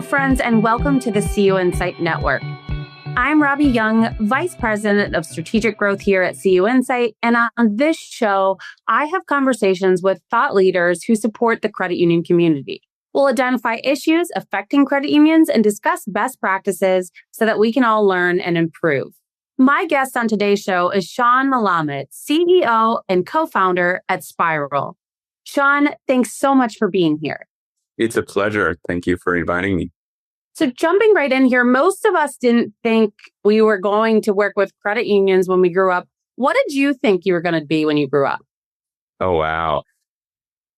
friends, and welcome to the CUInsight Network. I'm Robbie Young, Vice President of Strategic Growth here at CUInsight, and on this show, I have conversations with thought leaders who support the credit union community. We'll identify issues affecting credit unions and discuss best practices so that we can all learn and improve. My guest on today's show is Shawn Melamed, CEO and co-founder at Spiral. Shawn, thanks so much for being here. It's a pleasure. Thank you for inviting me. So jumping right in here, most of us didn't think we were going to work with credit unions when we grew up. What did you think you were going to be when you grew up? Oh, wow.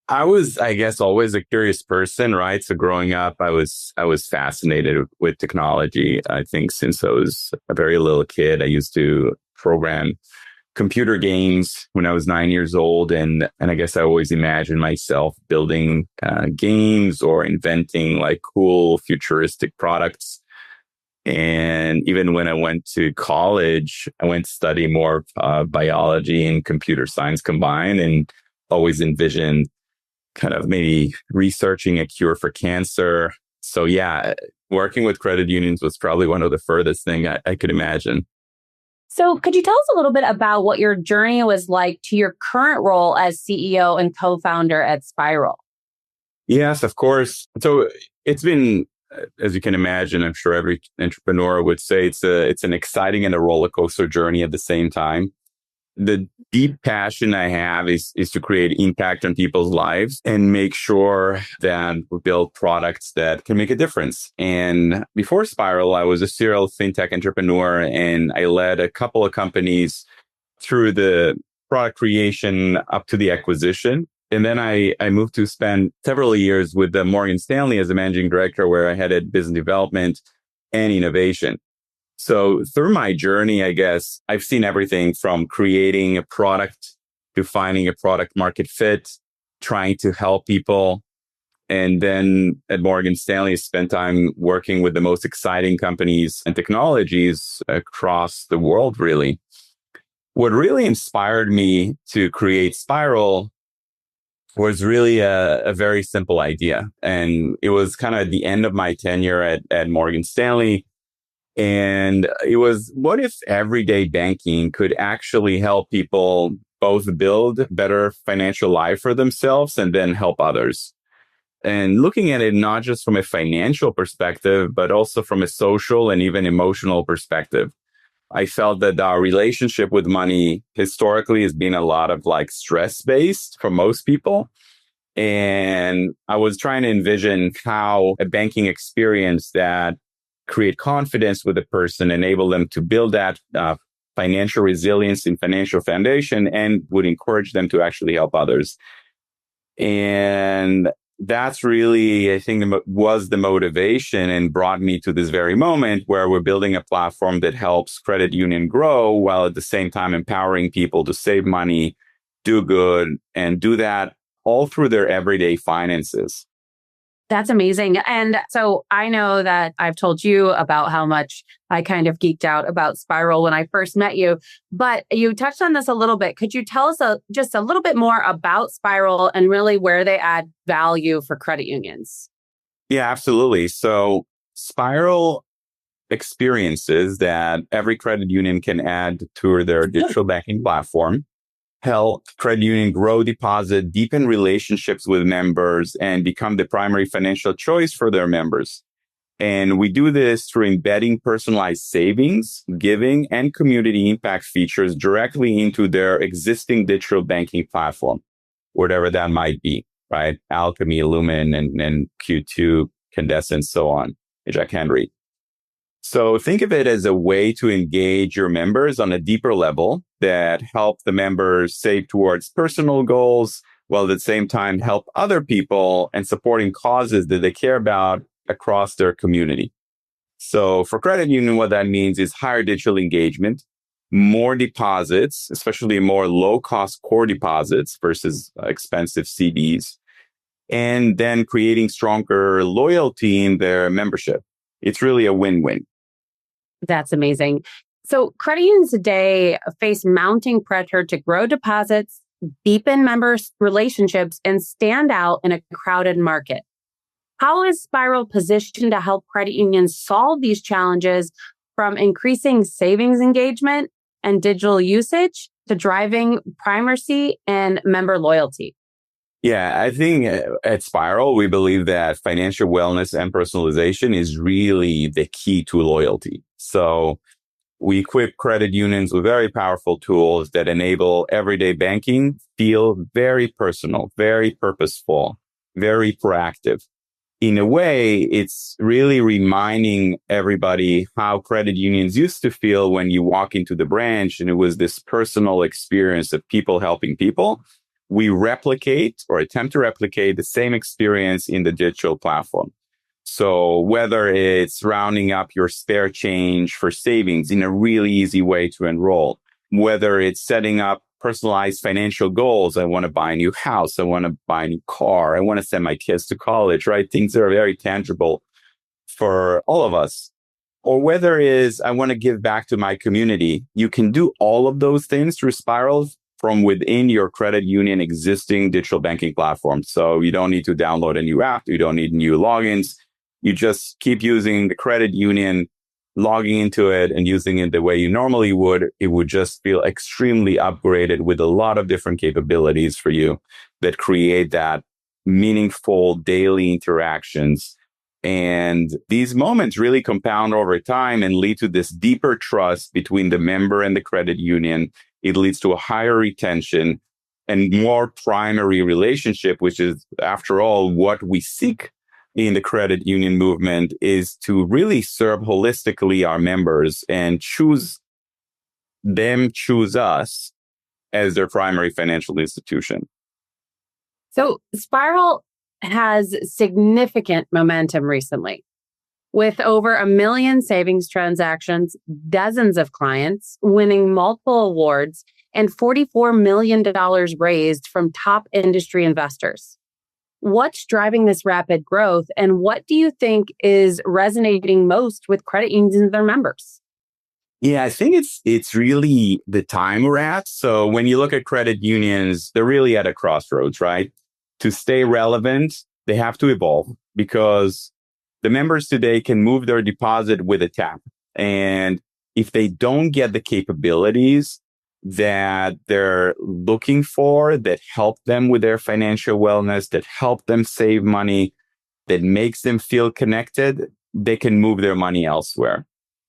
I was, I guess, always a curious person, right? So growing up, I was fascinated with technology. I think since I was a very little kid, I used to program computer games when I was 9 years old. And I guess I always imagined myself building games or inventing like cool futuristic products. And even when I went to college, I went to study more biology and computer science combined, and always envisioned kind of maybe researching a cure for cancer. So yeah, working with credit unions was probably one of the furthest thing I could imagine. So could you tell us a little bit about what your journey was like to your current role as CEO and co-founder at Spiral? Yes, of course. So it's been, as you can imagine, I'm sure every entrepreneur would say it's an exciting and a roller coaster journey at the same time. The deep passion I have is to create impact on people's lives and make sure that we build products that can make a difference. And before Spiral, I was a serial fintech entrepreneur, and I led a couple of companies through the product creation up to the acquisition. And then I moved to spend several years with Morgan Stanley as a managing director, where I headed business development and innovation. So through my journey, I guess I've seen everything from creating a product to finding a product market fit, trying to help people. And then at Morgan Stanley, I spent time working with the most exciting companies and technologies across the world, really. What really inspired me to create Spiral was really a very simple idea. And it was kind of at the end of my tenure at Morgan Stanley. And it was, what if everyday banking could actually help people both build better financial life for themselves and then help others? And looking at it not just from a financial perspective, but also from a social and even emotional perspective. I felt that our relationship with money historically has been a lot of like stress-based for most people. And I was trying to envision how a banking experience that create confidence with a person, enable them to build that financial resilience and financial foundation, and would encourage them to actually help others. And that's really, I think, was the motivation and brought me to this very moment where we're building a platform that helps credit union grow while at the same time empowering people to save money, do good, and do that all through their everyday finances. That's amazing. And so I know that I've told you about how much I kind of geeked out about Spiral when I first met you, but you touched on this a little bit. Could you tell us just a little bit more about Spiral and really where they add value for credit unions? Yeah, absolutely. So Spiral experiences that every credit union can add to their digital banking platform help credit union grow deposit, deepen relationships with members, and become the primary financial choice for their members. And we do this through embedding personalized savings, giving, and community impact features directly into their existing digital banking platform, whatever that might be, right? Alchemy, Lumen, and Q2, Candescent, and so on, Jack Henry. So think of it as a way to engage your members on a deeper level that help the members save towards personal goals, while at the same time help other people and supporting causes that they care about across their community. So for credit union, what that means is higher digital engagement, more deposits, especially more low-cost core deposits versus expensive CDs, and then creating stronger loyalty in their membership. It's really a win-win. That's amazing. So credit unions today face mounting pressure to grow deposits, deepen members' relationships, and stand out in a crowded market. How is Spiral positioned to help credit unions solve these challenges from increasing savings engagement and digital usage to driving primacy and member loyalty? Yeah, I think at Spiral, we believe that financial wellness and personalization is really the key to loyalty. So we equip credit unions with very powerful tools that enable everyday banking feel very personal, very purposeful, very proactive. In a way, it's really reminding everybody how credit unions used to feel when you walk into the branch and it was this personal experience of people helping people. We replicate or attempt to replicate the same experience in the digital platform. So whether it's rounding up your spare change for savings in a really easy way to enroll, whether it's setting up personalized financial goals. I want to buy a new house. I want to buy a new car. I want to send my kids to college, right? Things that are very tangible for all of us. Or whether it is, I want to give back to my community. You can do all of those things through Spirals from within your credit union existing digital banking platform. So you don't need to download a new app. You don't need new logins. You just keep using the credit union, logging into it and using it the way you normally would. It would just feel extremely upgraded with a lot of different capabilities for you that create that meaningful daily interactions. And these moments really compound over time and lead to this deeper trust between the member and the credit union. It leads to a higher retention and more primary relationship, which is, after all, what we seek in the credit union movement, is to really serve holistically our members and choose us as their primary financial institution. So Spiral has significant momentum recently, with over 1 million savings transactions, dozens of clients winning multiple awards, and $44 million raised from top industry investors. What's driving this rapid growth, and what do you think is resonating most with credit unions and their members? Yeah, I think it's really the time we're at. So when you look at credit unions, they're really at a crossroads, right? To stay relevant, they have to evolve because the members today can move their deposit with a tap. And if they don't get the capabilities that they're looking for, that help them with their financial wellness, that help them save money, that makes them feel connected, they can move their money elsewhere.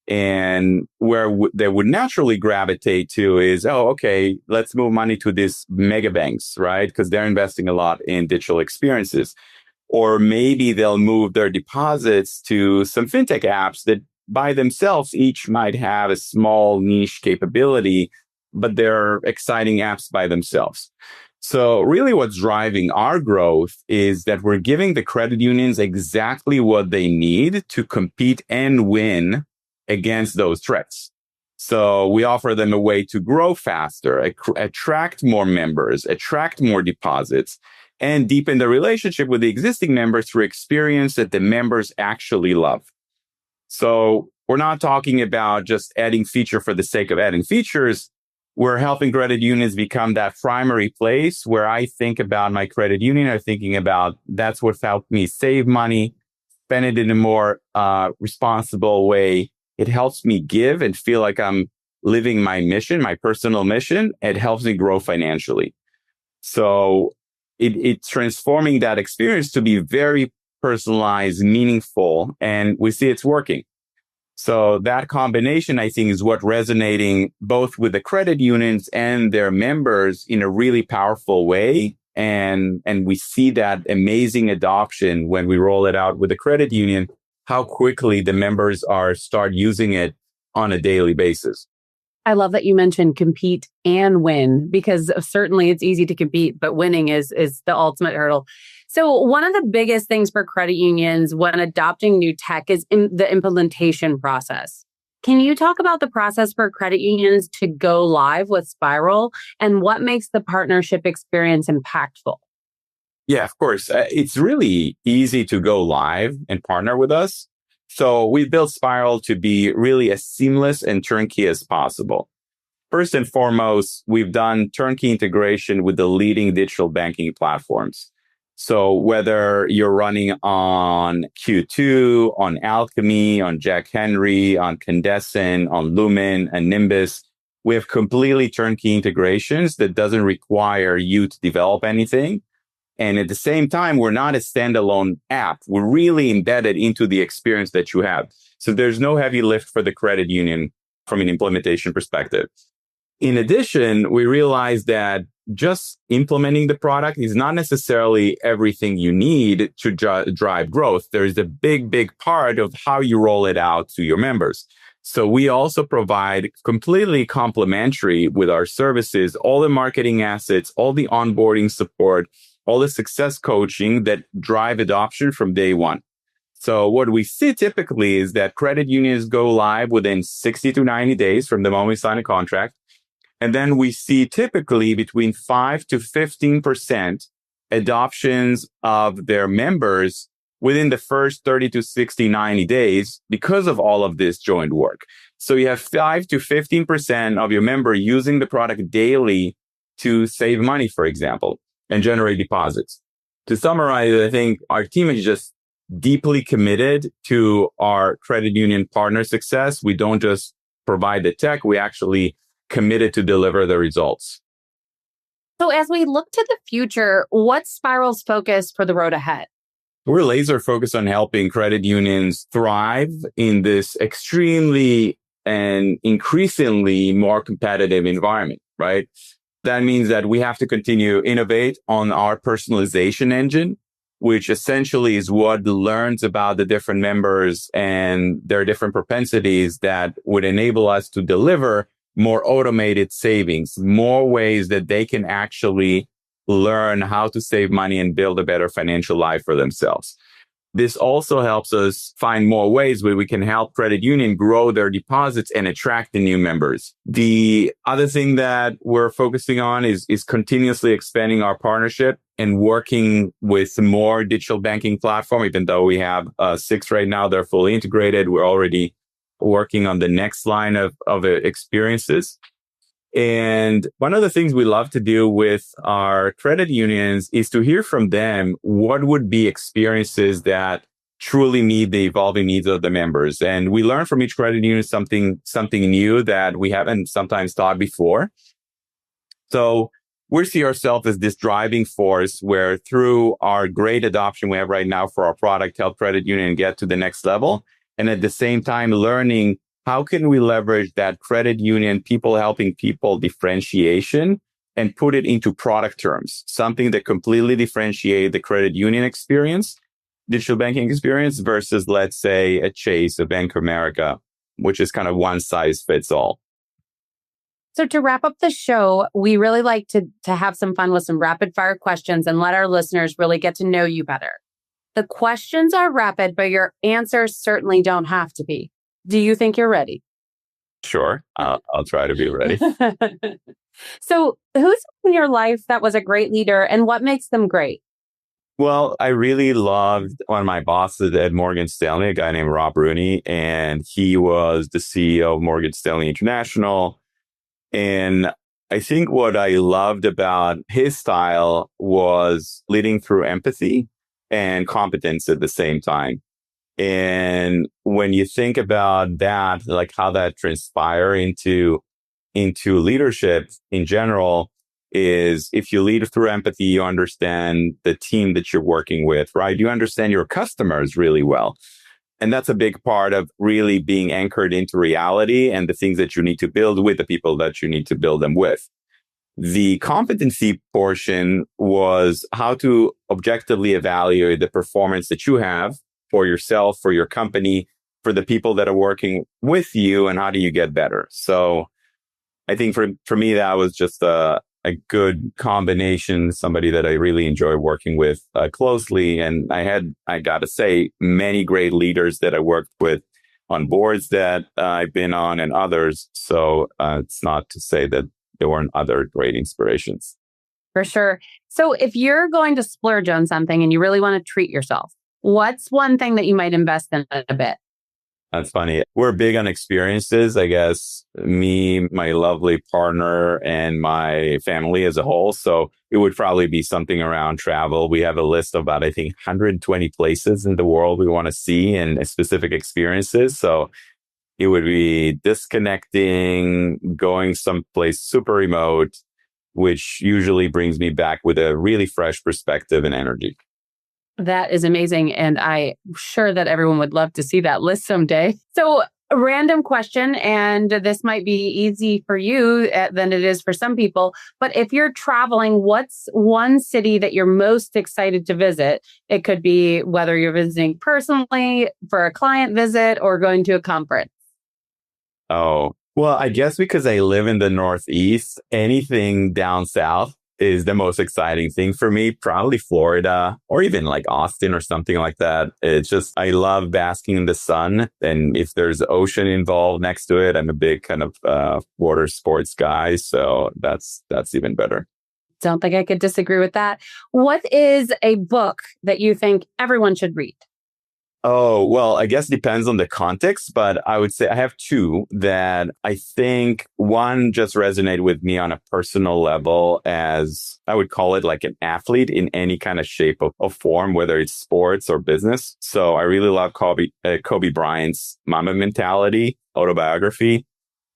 And where they would naturally gravitate to is, oh, okay, let's move money to these mega banks, right? Because they're investing a lot in digital experiences. Or maybe they'll move their deposits to some fintech apps that by themselves each might have a small niche capability, but they're exciting apps by themselves. So really what's driving our growth is that we're giving the credit unions exactly what they need to compete and win against those threats. So we offer them a way to grow faster, attract more members, attract more deposits, and deepen the relationship with the existing members through experience that the members actually love. So we're not talking about just adding feature for the sake of adding features. We're helping credit unions become that primary place where I think about my credit union. I'm thinking about that's what's helped me save money, spend it in a more responsible way. It helps me give and feel like I'm living my mission, my personal mission. It helps me grow financially. So it's transforming that experience to be very personalized, meaningful, and we see it's working. So that combination, I think, is what resonating both with the credit unions and their members in a really powerful way. And we see that amazing adoption when we roll it out with the credit union, how quickly the members start using it on a daily basis. I love that you mentioned compete and win, because certainly it's easy to compete, but winning is the ultimate hurdle. So one of the biggest things for credit unions when adopting new tech is in the implementation process. Can you talk about the process for credit unions to go live with Spiral and what makes the partnership experience impactful? Yeah, of course. It's really easy to go live and partner with us. So we built Spiral to be really as seamless and turnkey as possible. First and foremost, we've done turnkey integration with the leading digital banking platforms. So whether you're running on Q2, on Alchemy, on Jack Henry, on Candescent, on Lumen and Nimbus, we have completely turnkey integrations that doesn't require you to develop anything. And at the same time, we're not a standalone app. We're really embedded into the experience that you have. So there's no heavy lift for the credit union from an implementation perspective. In addition, we realized that just implementing the product is not necessarily everything you need to drive growth. There is a big part of how you roll it out to your members. So we also provide completely complementary with our services, all the marketing assets, all the onboarding support, all the success coaching that drive adoption from day one. So what we see typically is that credit unions go live within 60 to 90 days from the moment we sign a contract. And then we see typically between 5 to 15% adoptions of their members within the first 30 to 60, 90 days because of all of this joint work. So you have 5 to 15% of your member using the product daily to save money, for example, and generate deposits. To summarize, I think our team is just deeply committed to our credit union partner success. We don't just provide the tech, we actually committed to deliver the results. So as we look to the future, what's Spiral's focus for the road ahead? We're laser focused on helping credit unions thrive in this extremely and increasingly more competitive environment, right? That means that we have to continue to innovate on our personalization engine, which essentially is what learns about the different members and their different propensities that would enable us to deliver more automated savings, more ways that they can actually learn how to save money and build a better financial life for themselves. This also helps us find more ways where we can help credit union grow their deposits and attract the new members. The other thing that we're focusing on is continuously expanding our partnership and working with more digital banking platform. Even though we have 6 right now, they're fully integrated. We're already working on the next line of experiences. And one of the things we love to do with our credit unions is to hear from them what would be experiences that truly meet the evolving needs of the members. And we learn from each credit union something new that we haven't sometimes thought before. So we see ourselves as this driving force where through our great adoption we have right now for our product, help credit union get to the next level. And at the same time, learning how can we leverage that credit union, people helping people differentiation and put it into product terms, something that completely differentiate the credit union experience, digital banking experience versus, let's say, a Chase, a Bank of America, which is kind of one size fits all. So to wrap up the show, we really like to have some fun with some rapid fire questions and let our listeners really get to know you better. The questions are rapid, but your answers certainly don't have to be. Do you think you're ready? Sure. I'll try to be ready. So who's in your life that was a great leader and what makes them great? Well, I really loved one of my bosses at Morgan Stanley, a guy named Rob Rooney, and he was the CEO of Morgan Stanley International. And I think what I loved about his style was leading through empathy and competence at the same time. And when you think about that, like how that transpire into leadership in general is if you lead through empathy, you understand the team that you're working with, right? You understand your customers really well. And that's a big part of really being anchored into reality and the things that you need to build with the people that you need to build them with. The competency portion was how to objectively evaluate the performance that you have for yourself, for your company, for the people that are working with you, and how do you get better? So I think for me, that was just a good combination, somebody that I really enjoy working with closely. And I got to say, many great leaders that I worked with on boards that I've been on and others. So it's not to say that there weren't other great inspirations. For sure. So if you're going to splurge on something and you really want to treat yourself, what's one thing that you might invest in a bit? That's funny. We're big on experiences, I guess, me, my lovely partner, and my family as a whole. So it would probably be something around travel. We have a list of about, I think, 120 places in the world we want to see and specific experiences. So it would be disconnecting, going someplace super remote, which usually brings me back with a really fresh perspective and energy. That is amazing. And I'm sure that everyone would love to see that list someday. So a random question, and this might be easy for you than it is for some people. But if you're traveling, what's one city that you're most excited to visit? It could be whether you're visiting personally for a client visit or going to a conference. Oh, well, I guess because I live in the Northeast, anything down south is the most exciting thing for me. Probably Florida or even like Austin or something like that. It's just, I love basking in the sun. And if there's ocean involved next to it, I'm a big kind of water sports guy. So that's even better. Don't think I could disagree with that. What is a book that you think everyone should read? Oh, well, I guess it depends on the context, but I would say I have two that I think one just resonated with me on a personal level as I would call it like an athlete in any kind of shape of form, whether it's sports or business. So I really love Kobe Bryant's Mamba Mentality autobiography.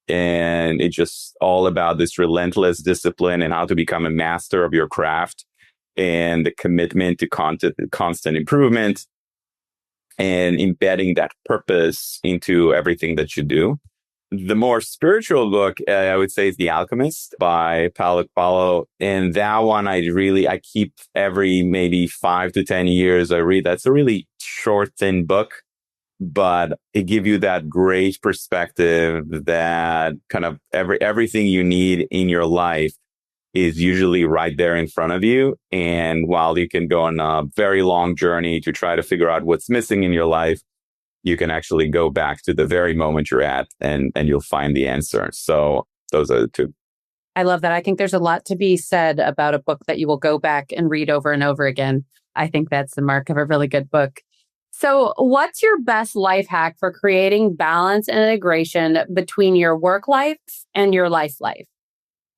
And it's just all about this relentless discipline and how to become a master of your craft and the commitment to constant improvement and embedding that purpose into everything that you do. The more spiritual book, I would say, is The Alchemist by Paulo Coelho. And that one, I keep every maybe 5 to 10 years I read. That's a really short, thin book, but it gives you that great perspective that kind of everything you need in your life is usually right there in front of you. And while you can go on a very long journey to try to figure out what's missing in your life, you can actually go back to the very moment you're at and you'll find the answer. So those are the two. I love that. I think there's a lot to be said about a book that you will go back and read over and over again. I think that's the mark of a really good book. So what's your best life hack for creating balance and integration between your work life and your life?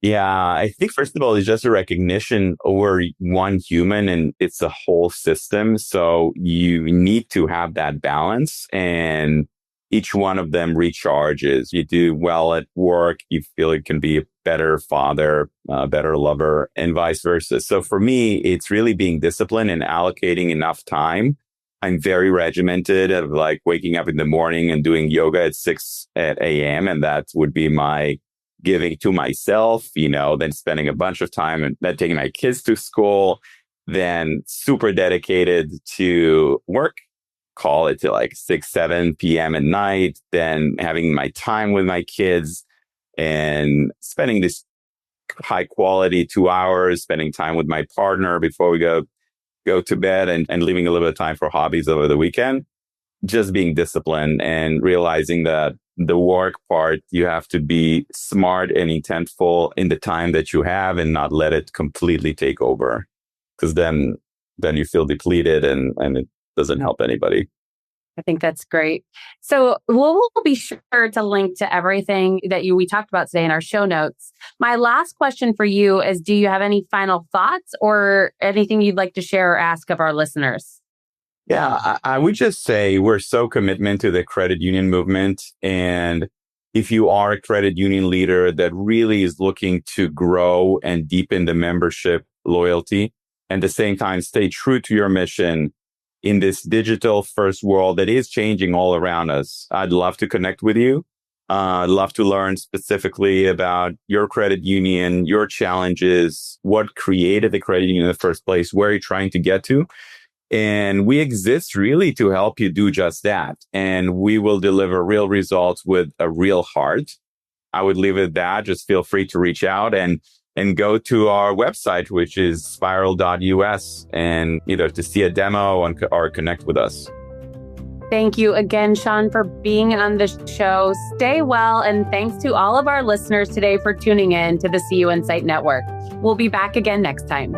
Yeah, I think first of all, it's just a recognition we're one human and it's a whole system. So you need to have that balance and each one of them recharges. You do well at work, you feel you can be a better father, a better lover, and vice versa. So for me, it's really being disciplined and allocating enough time. I'm very regimented of like waking up in the morning and doing yoga at 6 a.m. And that would be my giving to myself, then spending a bunch of time and then taking my kids to school, then super dedicated to work, call it to like 6, 7 p.m. at night, then having my time with my kids and spending this high quality 2 hours, spending time with my partner before we go to bed and leaving a little bit of time for hobbies over the weekend. Just being disciplined and realizing that the work part, you have to be smart and intentful in the time that you have and not let it completely take over. Because then you feel depleted and it doesn't help anybody. I think that's great. So we'll be sure to link to everything that we talked about today in our show notes. My last question for you is, do you have any final thoughts or anything you'd like to share or ask of our listeners? Yeah, I would just say we're so committed to the credit union movement. And if you are a credit union leader that really is looking to grow and deepen the membership loyalty, and at the same time, stay true to your mission in this digital first world that is changing all around us, I'd love to connect with you. I'd love to learn specifically about your credit union, your challenges, what created the credit union in the first place, where you're trying to get to. And we exist really to help you do just that. And we will deliver real results with a real heart. I would leave it at that. Just feel free to reach out and go to our website, which is spiral.us, and either to see a demo or connect with us. Thank you again, Shawn, for being on the show. Stay well. And thanks to all of our listeners today for tuning in to the CUInsight Network. We'll be back again next time.